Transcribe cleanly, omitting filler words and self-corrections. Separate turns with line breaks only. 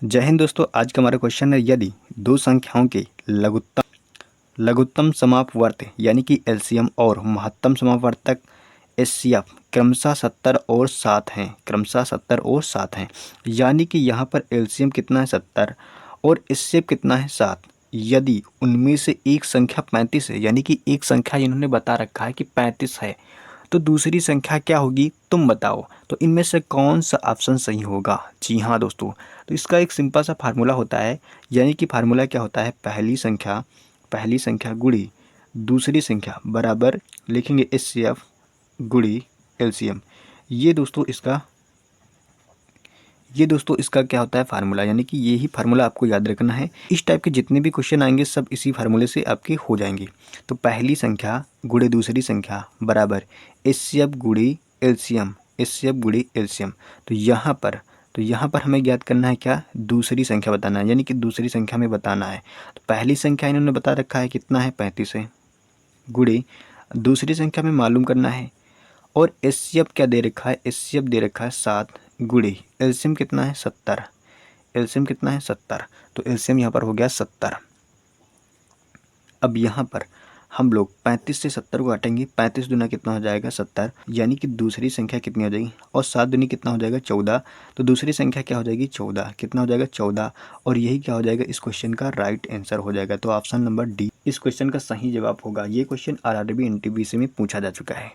जय हिंद दोस्तों। आज का हमारा क्वेश्चन है, यदि दो संख्याओं के लघुत्तम समापवर्त यानी कि एलसीएम और महत्तम समापवर्तक एचसीएफ क्रमशः 70 और 7 हैं, क्रमशः 70 और 7 हैं। यानी कि यहाँ पर एलसीएम कितना है 70 और एचसीएफ कितना है 7। यदि उनमें से एक संख्या 35 है, यानी कि एक संख्या इन्होंने बता रखा है कि 35 है, तो दूसरी संख्या क्या होगी तुम बताओ। तो इनमें से कौन सा ऑप्शन सही होगा? जी हाँ दोस्तों, तो इसका एक सिंपल सा फार्मूला होता है। यानी कि फार्मूला क्या होता है, पहली संख्या गुड़ी दूसरी संख्या बराबर लिखेंगे एचसीएफ गुड़ी एलसीएम। ये दोस्तों इसका क्या होता है फार्मूला, यानी कि ये ही फार्मूला आपको याद रखना है। इस टाइप के जितने भी क्वेश्चन आएंगे सब इसी फार्मूले से आपके हो जाएंगे। तो पहली संख्या गुणे दूसरी संख्या बराबर HCF Gudi LCM, HCF Gudi LCM. तो यहाँ पर हमें ज्ञात करना है क्या, दूसरी संख्या बताना है, यानी कि दूसरी संख्या में बताना है। तो पहली संख्या इन्होंने बता रखा है कितना है 35 है, गुणे दूसरी संख्या में मालूम करना है। और एचसीएफ क्या दे रखा है, एचसीएफ दे रखा है 7 गुणे एलसीएम कितना है 70, एलसीएम कितना है 70। तो एलसीएम यहाँ पर हो गया 70। अब यहाँ पर हम लोग 35 से 70 को हटाएंगे, 35 दूना कितना हो जाएगा 70, यानी कि दूसरी संख्या कितनी हो जाएगी, और 7 दूनी कितना हो जाएगा 14। तो दूसरी संख्या क्या हो जाएगी 14, कितना हो जाएगा 14। और यही क्या हो जाएगा, इस क्वेश्चन का राइट आंसर हो जाएगा। तो ऑप्शन नंबर डी इस क्वेश्चन का सही जवाब होगा। ये क्वेश्चन आरआरबी एनटीपीसी में पूछा जा चुका है।